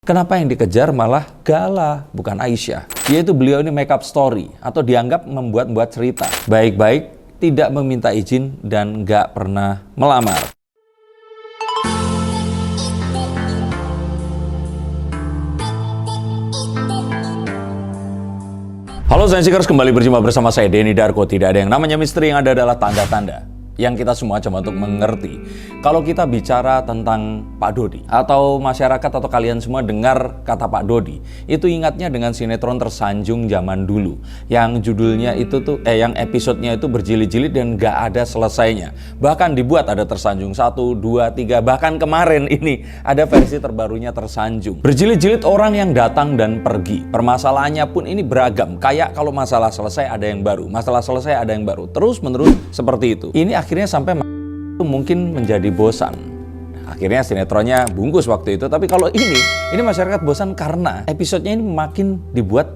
Kenapa yang dikejar malah Gala, bukan Aisyah? Yaitu beliau ini make up story atau dianggap membuat-buat cerita. Baik-baik, tidak meminta izin dan nggak pernah melamar. Halo Science-Seekers, kembali berjumpa bersama saya Denny Darko. Tidak ada yang namanya misteri, yang ada adalah tanda-tanda yang kita semua coba untuk mengerti. Kalau kita bicara tentang Pak Dodi, atau masyarakat atau kalian semua dengar kata Pak Dodi, itu ingatnya dengan sinetron Tersanjung zaman dulu, yang judulnya itu tuh, yang episodenya itu berjilid-jilid dan gak ada selesainya. Bahkan dibuat ada Tersanjung 1, 2, 3, bahkan kemarin ini ada versi terbarunya Tersanjung. Berjilid-jilid orang yang datang dan pergi. Permasalahannya pun ini beragam. Kayak kalau masalah selesai ada yang baru, masalah selesai ada yang baru, terus-menerus seperti itu. Ini akhirnya sampai mungkin menjadi bosan. Akhirnya sinetronnya bungkus waktu itu. Tapi kalau ini masyarakat bosan karena episodenya ini makin dibuat,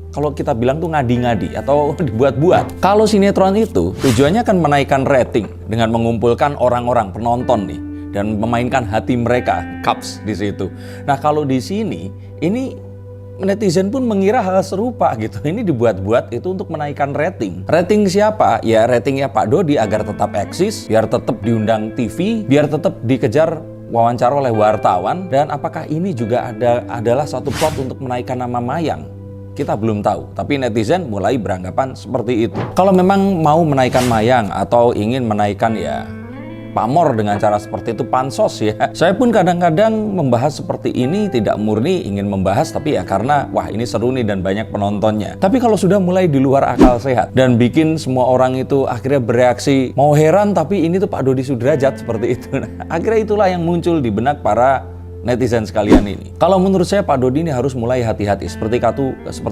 kalau kita bilang tuh ngadi-ngadi atau dibuat-buat. Kalau sinetron itu tujuannya kan menaikkan rating dengan mengumpulkan orang-orang penonton nih dan memainkan hati mereka, cups di situ. Nah, kalau di sini ini netizen pun mengira hal serupa gitu. Ini dibuat-buat itu untuk menaikkan rating. Rating siapa? Ya ratingnya Pak Dodi agar tetap eksis, biar tetap diundang TV, biar tetap dikejar wawancara oleh wartawan. Dan apakah ini juga adalah satu plot untuk menaikkan nama Mayang? Kita belum tahu, tapi netizen mulai beranggapan seperti itu. Kalau memang mau menaikkan Mayang atau ingin menaikkan ya pamor dengan cara seperti itu, pansos ya. Saya pun kadang-kadang membahas seperti ini tidak murni ingin membahas, tapi ya karena wah ini seru nih dan banyak penontonnya. Tapi kalau sudah mulai di luar akal sehat dan bikin semua orang itu akhirnya bereaksi mau heran, tapi ini tuh Pak Dodi Sudrajat seperti itu. Nah, akhirnya itulah yang muncul di benak para netizen sekalian ini. Kalau menurut saya Pak Dodi ini harus mulai hati-hati seperti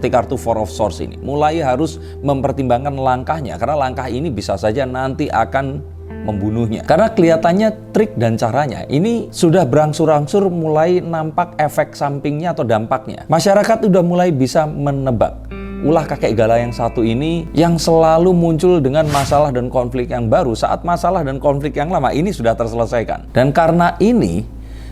kartu Four of Swords ini. Mulai harus mempertimbangkan langkahnya, karena langkah ini bisa saja nanti akan membunuhnya. Karena kelihatannya trik dan caranya ini sudah berangsur-angsur mulai nampak efek sampingnya atau dampaknya. Masyarakat udah mulai bisa menebak ulah kakek Gala yang satu ini yang selalu muncul dengan masalah dan konflik yang baru saat masalah dan konflik yang lama ini sudah terselesaikan. Dan karena ini,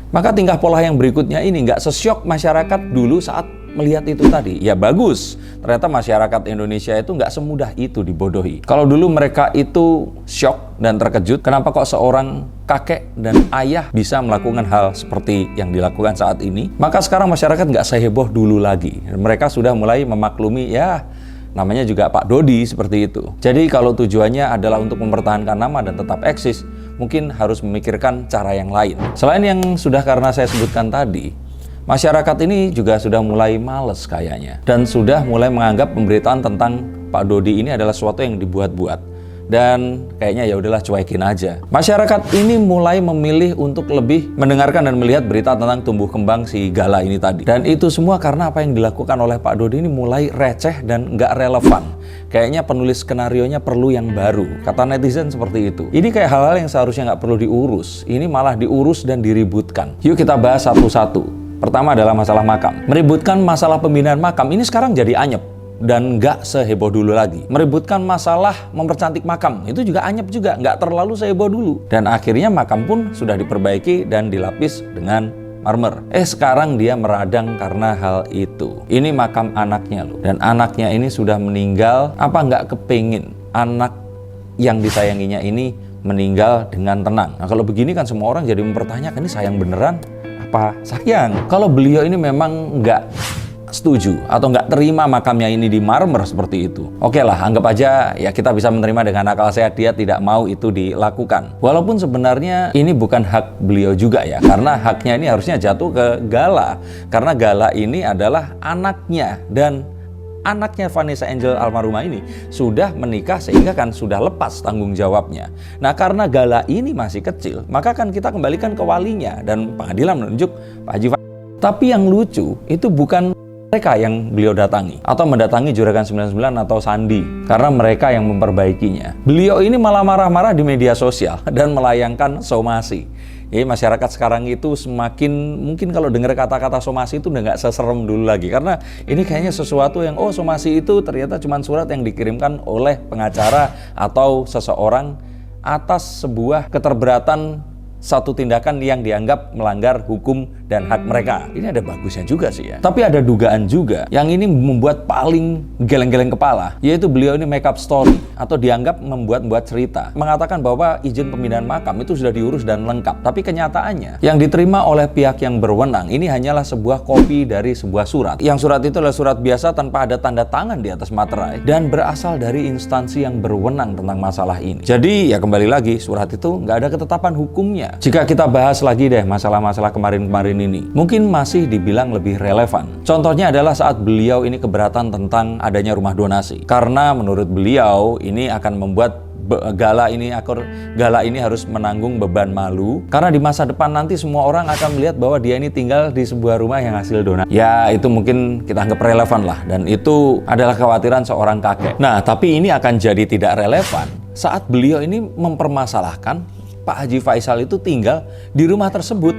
maka tingkah pola yang berikutnya ini nggak sesyok masyarakat dulu saat melihat itu tadi. Ya bagus, ternyata masyarakat Indonesia itu nggak semudah itu dibodohi. Kalau dulu mereka itu syok dan terkejut, kenapa kok seorang kakek dan ayah bisa melakukan hal seperti yang dilakukan saat ini? Maka sekarang masyarakat nggak seheboh dulu lagi. Mereka sudah mulai memaklumi, ya namanya juga Pak Dodi seperti itu. Jadi kalau tujuannya adalah untuk mempertahankan nama dan tetap eksis, mungkin harus memikirkan cara yang lain. Selain yang sudah karena saya sebutkan tadi, masyarakat ini juga sudah mulai males kayaknya. Dan sudah mulai menganggap pemberitaan tentang Pak Dodi ini adalah sesuatu yang dibuat-buat. Dan kayaknya ya udahlah cuekin aja. Masyarakat ini mulai memilih untuk lebih mendengarkan dan melihat berita tentang tumbuh kembang si Gala ini tadi. Dan itu semua karena apa yang dilakukan oleh Pak Dodi ini mulai receh dan nggak relevan. Kayaknya penulis skenarionya perlu yang baru. Kata netizen seperti itu. Ini kayak hal-hal yang seharusnya nggak perlu diurus. Ini malah diurus dan diributkan. Yuk kita bahas satu-satu. Pertama adalah masalah makam. Meributkan masalah pembinaan makam ini sekarang jadi anyep dan nggak seheboh dulu lagi. Meributkan masalah mempercantik makam itu juga anyep juga, nggak terlalu seheboh dulu. Dan akhirnya makam pun sudah diperbaiki dan dilapis dengan marmer. Sekarang dia meradang karena hal itu. Ini makam anaknya loh, dan anaknya ini sudah meninggal. Apa nggak kepingin anak yang disayanginya ini meninggal dengan tenang? Nah kalau begini kan semua orang jadi mempertanyakan, ini sayang beneran apa sayang? Kalau beliau ini memang nggak setuju atau nggak terima makamnya ini di marmer seperti itu, oke lah, anggap aja ya kita bisa menerima dengan akal sehat dia tidak mau itu dilakukan. Walaupun sebenarnya ini bukan hak beliau juga ya, karena haknya ini harusnya jatuh ke Gala, karena Gala ini adalah anaknya dan anaknya Vanessa Angel almarhumah ini sudah menikah sehingga kan sudah lepas tanggung jawabnya. Nah karena Gala ini masih kecil, maka kan kita kembalikan ke walinya dan pengadilan menunjuk Pak Haji. Tapi yang lucu itu bukan mereka yang beliau datangi atau mendatangi Juragan 99 atau Sandi, karena mereka yang memperbaikinya. Beliau ini malah marah-marah di media sosial dan melayangkan somasi. Jadi masyarakat sekarang itu semakin, mungkin kalau dengar kata-kata somasi itu udah nggak seserem dulu lagi, karena ini kayaknya sesuatu yang somasi itu ternyata cuma surat yang dikirimkan oleh pengacara atau seseorang atas sebuah keterberatan satu tindakan yang dianggap melanggar hukum dan hak mereka. Ini ada bagusnya juga sih ya. Tapi ada dugaan juga yang ini membuat paling geleng-geleng kepala, yaitu beliau ini make up story atau dianggap membuat cerita, mengatakan bahwa izin pemindahan makam itu sudah diurus dan lengkap. Tapi kenyataannya yang diterima oleh pihak yang berwenang ini hanyalah sebuah kopi dari sebuah surat. Yang surat itu adalah surat biasa tanpa ada tanda tangan di atas materai dan berasal dari instansi yang berwenang tentang masalah ini. Jadi ya kembali lagi, surat itu nggak ada ketetapan hukumnya. Jika kita bahas lagi deh masalah-masalah kemarin-kemarin ini, mungkin masih dibilang lebih relevan. Contohnya adalah saat beliau ini keberatan tentang adanya rumah donasi. Karena menurut beliau ini akan membuat gala ini harus menanggung beban malu karena di masa depan nanti semua orang akan melihat bahwa dia ini tinggal di sebuah rumah yang hasil donasi. Ya itu mungkin kita anggap relevan lah, dan itu adalah kekhawatiran seorang kakek. Nah tapi ini akan jadi tidak relevan saat beliau ini mempermasalahkan Pak Haji Faisal itu tinggal di rumah tersebut.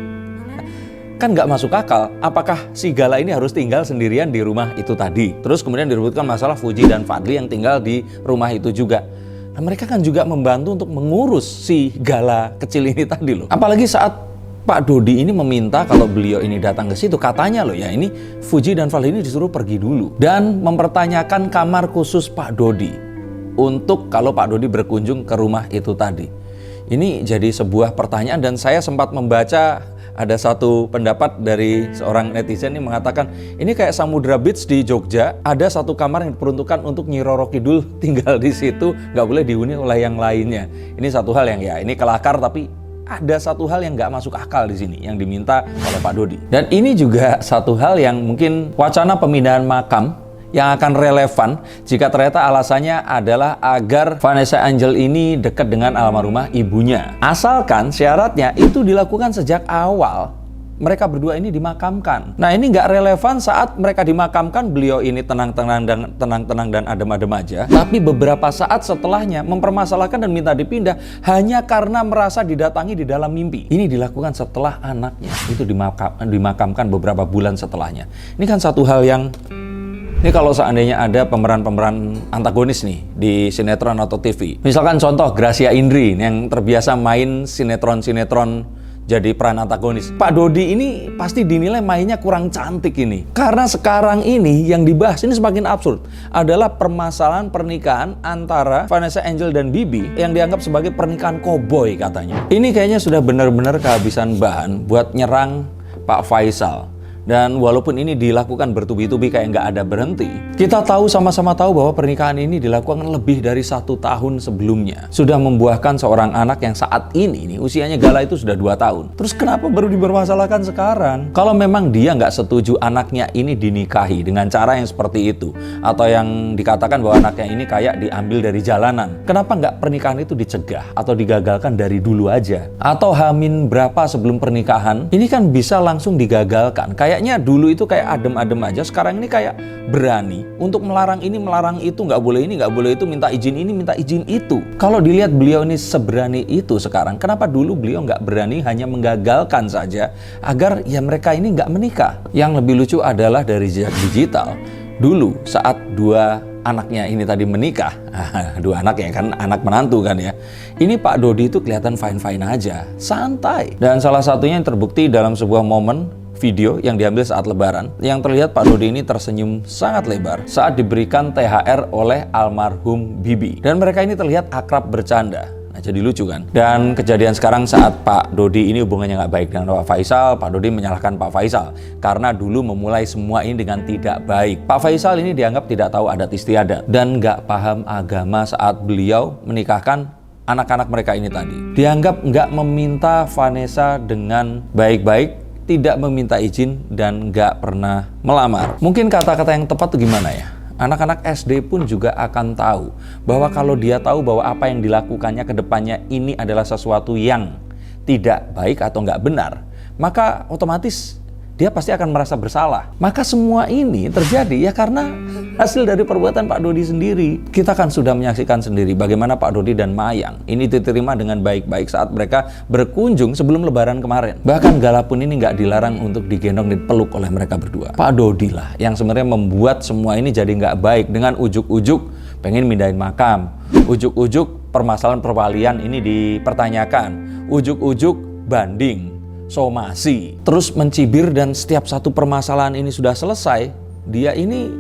Kan nggak masuk akal, apakah si Gala ini harus tinggal sendirian di rumah itu tadi? Terus kemudian diributkan masalah Fuji dan Fadli yang tinggal di rumah itu juga. Nah mereka kan juga membantu untuk mengurus si Gala kecil ini tadi loh. Apalagi saat Pak Dodi ini meminta kalau beliau ini datang ke situ, katanya loh ya ini Fuji dan Fadli ini disuruh pergi dulu. Dan mempertanyakan kamar khusus Pak Dodi untuk kalau Pak Dodi berkunjung ke rumah itu tadi. Ini jadi sebuah pertanyaan, dan saya sempat membaca ada satu pendapat dari seorang netizen yang mengatakan ini kayak Samudra Beach di Jogja, ada satu kamar yang diperuntukkan untuk Nyi Roro Kidul tinggal di situ, nggak boleh dihuni oleh yang lainnya. Ini satu hal yang ya ini kelakar, tapi ada satu hal yang nggak masuk akal di sini yang diminta oleh Pak Dodi. Dan ini juga satu hal yang mungkin wacana pemindahan makam yang akan relevan jika ternyata alasannya adalah agar Vanessa Angel ini dekat dengan almarhumah ibunya. Asalkan syaratnya itu dilakukan sejak awal mereka berdua ini dimakamkan. Nah ini nggak relevan saat mereka dimakamkan, beliau ini tenang-tenang dan adem-adem aja. Tapi beberapa saat setelahnya mempermasalahkan dan minta dipindah hanya karena merasa didatangi di dalam mimpi. Ini dilakukan setelah anaknya itu dimakamkan beberapa bulan setelahnya. Ini kan satu hal yang ini kalau seandainya ada pemeran-pemeran antagonis nih di sinetron atau TV. Misalkan contoh Gracia Indri yang terbiasa main sinetron-sinetron jadi peran antagonis. Pak Dodi ini pasti dinilai mainnya kurang cantik ini. Karena sekarang ini yang dibahas ini semakin absurd adalah permasalahan pernikahan antara Vanessa Angel dan Bibi yang dianggap sebagai pernikahan koboi katanya. Ini kayaknya sudah benar-benar kehabisan bahan buat nyerang Pak Faisal. Dan walaupun ini dilakukan bertubi-tubi kayak nggak ada berhenti, kita sama-sama tahu bahwa pernikahan ini dilakukan lebih dari 1 tahun sebelumnya. Sudah membuahkan seorang anak yang saat ini usianya Gala itu sudah 2 tahun. Terus kenapa baru dipermasalahkan sekarang? Kalau memang dia nggak setuju anaknya ini dinikahi dengan cara yang seperti itu, atau yang dikatakan bahwa anaknya ini kayak diambil dari jalanan, kenapa nggak pernikahan itu dicegah atau digagalkan dari dulu aja? Atau hamin berapa sebelum pernikahan, ini kan bisa langsung digagalkan. Kayaknya dulu itu kayak adem-adem aja, sekarang ini kayak berani untuk melarang ini, melarang itu, nggak boleh ini, nggak boleh itu, minta izin ini, minta izin itu. Kalau dilihat beliau ini seberani itu sekarang, kenapa dulu beliau nggak berani hanya menggagalkan saja agar ya mereka ini nggak menikah? Yang lebih lucu adalah dari jejak digital, dulu saat dua anaknya ini tadi menikah, dua anak ya kan, anak menantu kan ya, ini Pak Dodi itu kelihatan fine-fine aja, santai. Dan salah satunya yang terbukti dalam sebuah momen video yang diambil saat lebaran, yang terlihat Pak Dodi ini tersenyum sangat lebar saat diberikan THR oleh almarhum Bibi. Dan mereka ini terlihat akrab bercanda. Nah, jadi lucu kan? Dan kejadian sekarang saat Pak Dodi ini hubungannya nggak baik dengan Pak Faisal, Pak Dodi menyalahkan Pak Faisal karena dulu memulai semua ini dengan tidak baik. Pak Faisal ini dianggap tidak tahu adat istiadat dan nggak paham agama saat beliau menikahkan anak-anak mereka ini tadi. Dianggap nggak meminta Vanessa dengan baik-baik, tidak meminta izin, dan nggak pernah melamar. Mungkin kata-kata yang tepat itu gimana ya? Anak-anak SD pun juga akan tahu bahwa kalau dia tahu bahwa apa yang dilakukannya ke depannya ini adalah sesuatu yang tidak baik atau nggak benar, maka otomatis dia pasti akan merasa bersalah. Maka semua ini terjadi ya karena hasil dari perbuatan Pak Dodi sendiri. Kita kan sudah menyaksikan sendiri bagaimana Pak Dodi dan Mayang ini diterima dengan baik-baik saat mereka berkunjung sebelum lebaran kemarin. Bahkan Gala pun ini nggak dilarang untuk digendong dan dipeluk oleh mereka berdua. Pak Dodi lah yang sebenarnya membuat semua ini jadi nggak baik dengan ujuk-ujuk pengen mindahin makam. Ujuk-ujuk permasalahan perwalian ini dipertanyakan. Ujuk-ujuk banding, somasi, terus mencibir, dan setiap satu permasalahan ini sudah selesai, dia ini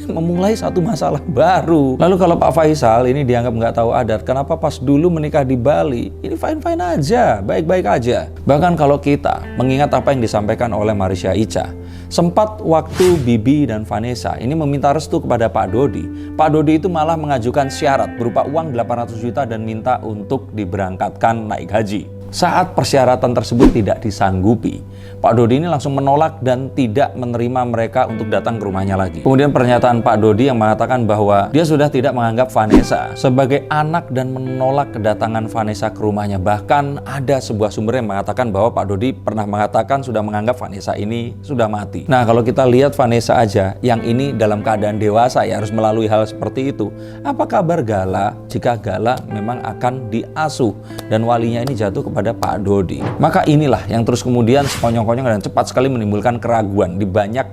memulai satu masalah baru. Lalu kalau Pak Faisal ini dianggap nggak tahu adat, kenapa pas dulu menikah di Bali ini fine-fine aja, baik-baik aja. Bahkan kalau kita mengingat apa yang disampaikan oleh Marisha Icha, sempat waktu Bibi dan Vanessa ini meminta restu kepada Pak Dodi, Pak Dodi itu malah mengajukan syarat berupa uang 800 juta dan minta untuk diberangkatkan naik haji. Saat persyaratan tersebut tidak disanggupi, Pak Dodi ini langsung menolak dan tidak menerima mereka untuk datang ke rumahnya lagi. Kemudian pernyataan Pak Dodi yang mengatakan bahwa dia sudah tidak menganggap Vanessa sebagai anak dan menolak kedatangan Vanessa ke rumahnya. Bahkan ada sebuah sumber yang mengatakan bahwa Pak Dodi pernah mengatakan sudah menganggap Vanessa ini sudah mati. Nah, kalau kita lihat Vanessa aja yang ini dalam keadaan dewasa ya harus melalui hal seperti itu. Apa kabar Gala jika Gala memang akan diasuh dan walinya ini jatuh kepada Pak Dodi? Maka inilah yang terus kemudian sekonyong-konyong dan cepat sekali menimbulkan keraguan di banyak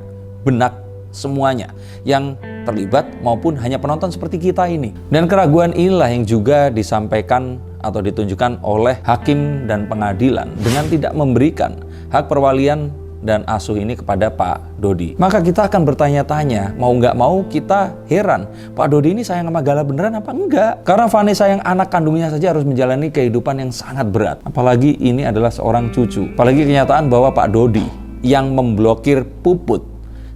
benak semuanya yang terlibat maupun hanya penonton seperti kita ini. Dan keraguan inilah yang juga disampaikan atau ditunjukkan oleh hakim dan pengadilan dengan tidak memberikan hak perwalian dan asuh ini kepada Pak Dodi. Maka kita akan bertanya-tanya, mau nggak mau kita heran, Pak Dodi ini sayang sama Gala beneran apa enggak? Karena Vanessa yang anak kandungnya saja harus menjalani kehidupan yang sangat berat. Apalagi ini adalah seorang cucu. Apalagi kenyataan bahwa Pak Dodi yang memblokir Puput,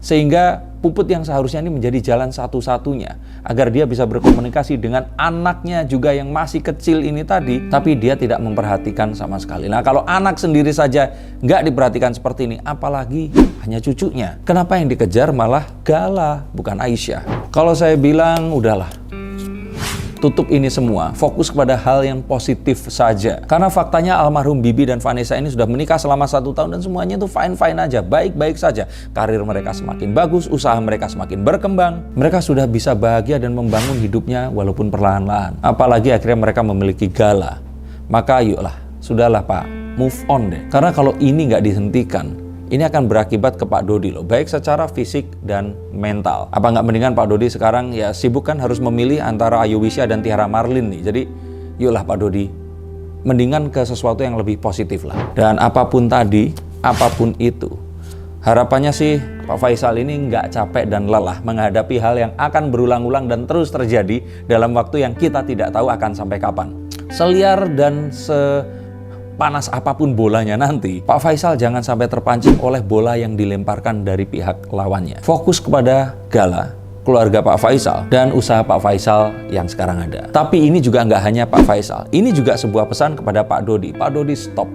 sehingga Puput yang seharusnya ini menjadi jalan satu-satunya agar dia bisa berkomunikasi dengan anaknya juga yang masih kecil ini tadi, tapi dia tidak memperhatikan sama sekali. Nah, kalau anak sendiri saja nggak diperhatikan seperti ini, apalagi hanya cucunya. Kenapa yang dikejar malah Gala, bukan Aisyah? Kalau saya bilang, udahlah, tutup ini semua, fokus kepada hal yang positif saja. Karena faktanya almarhum Bibi dan Vanessa ini sudah menikah selama 1 tahun dan semuanya itu fine-fine aja, baik-baik saja. Karir mereka semakin bagus, usaha mereka semakin berkembang. Mereka sudah bisa bahagia dan membangun hidupnya walaupun perlahan-lahan. Apalagi akhirnya mereka memiliki Gala. Maka yuklah, sudahlah Pak, move on deh. Karena kalau ini nggak dihentikan, ini akan berakibat ke Pak Dodi loh, baik secara fisik dan mental. Apa nggak mendingan Pak Dodi sekarang ya sibuk kan harus memilih antara Ayu Wisya dan Tiara Marlin nih. Jadi yuklah Pak Dodi, mendingan ke sesuatu yang lebih positif lah. Dan apapun tadi, apapun itu, harapannya sih Pak Faisal ini nggak capek dan lelah menghadapi hal yang akan berulang-ulang dan terus terjadi dalam waktu yang kita tidak tahu akan sampai kapan. Seliar dan panas apapun bolanya nanti, Pak Faisal jangan sampai terpancing oleh bola yang dilemparkan dari pihak lawannya. Fokus kepada Gala, keluarga Pak Faisal, dan usaha Pak Faisal yang sekarang ada. Tapi ini juga nggak hanya Pak Faisal, ini juga sebuah pesan kepada Pak Dodi. Pak Dodi, stop.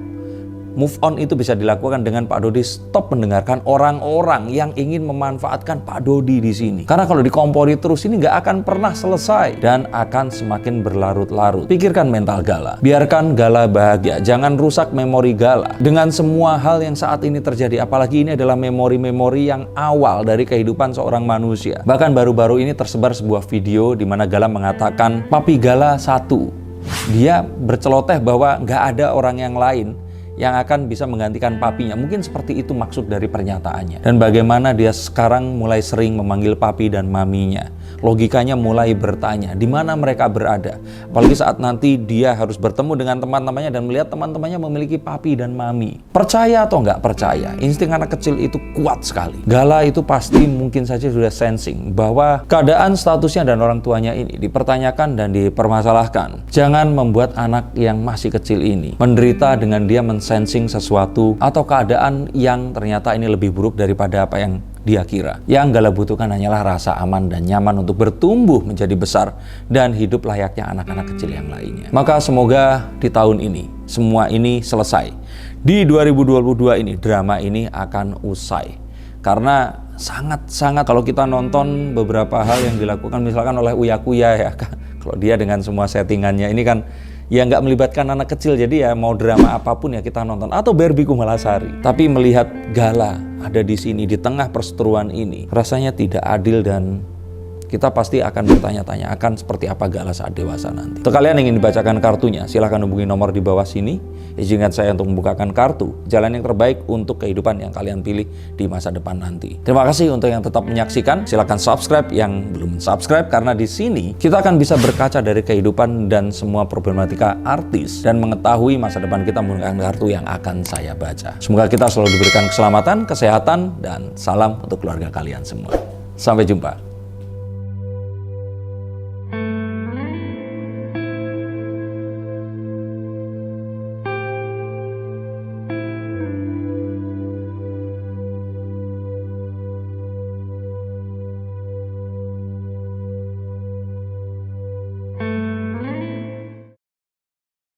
Move on itu bisa dilakukan dengan Pak Dodi stop mendengarkan orang-orang yang ingin memanfaatkan Pak Dodi di sini. Karena kalau dikompori terus ini nggak akan pernah selesai dan akan semakin berlarut-larut. Pikirkan mental Gala. Biarkan Gala bahagia. Jangan rusak memori Gala dengan semua hal yang saat ini terjadi. Apalagi ini adalah memori-memori yang awal dari kehidupan seorang manusia. Bahkan baru-baru ini tersebar sebuah video di mana Gala mengatakan papi Gala satu. Dia berceloteh bahwa nggak ada orang yang lain yang akan bisa menggantikan papinya. Mungkin seperti itu maksud dari pernyataannya. Dan bagaimana dia sekarang mulai sering memanggil papi dan maminya. Logikanya mulai bertanya, di mana mereka berada. Apalagi saat nanti dia harus bertemu dengan teman-temannya dan melihat teman-temannya memiliki papi dan mami. Percaya atau nggak percaya, insting anak kecil itu kuat sekali. Gala itu pasti mungkin saja sudah sensing bahwa keadaan statusnya dan orang tuanya ini dipertanyakan dan dipermasalahkan. Jangan membuat anak yang masih kecil ini menderita dengan dia sensing sesuatu atau keadaan yang ternyata ini lebih buruk daripada apa yang dia kira. Yang Gala butuhkan hanyalah rasa aman dan nyaman untuk bertumbuh menjadi besar dan hidup layaknya anak-anak kecil yang lainnya. Maka semoga di tahun ini semua ini selesai. Di 2022 ini drama ini akan usai. Karena sangat-sangat kalau kita nonton beberapa hal yang dilakukan misalkan oleh Uya Kuya ya, kalau dia dengan semua settingannya ini kan ya nggak melibatkan anak kecil, jadi ya mau drama apapun ya kita nonton. Atau Barbie Kumalasari. Tapi melihat Gala ada di sini di tengah perseteruan ini rasanya tidak adil dan kita pasti akan bertanya-tanya akan seperti apa Gala saat dewasa nanti. Untuk kalian yang ingin dibacakan kartunya, silahkan hubungi nomor di bawah sini. Izinkan saya untuk membukakan kartu, jalan yang terbaik untuk kehidupan yang kalian pilih di masa depan nanti. Terima kasih untuk yang tetap menyaksikan. Silahkan subscribe yang belum subscribe, karena di sini kita akan bisa berkaca dari kehidupan dan semua problematika artis dan mengetahui masa depan kita menggunakan kartu yang akan saya baca. Semoga kita selalu diberikan keselamatan, kesehatan, dan salam untuk keluarga kalian semua. Sampai jumpa.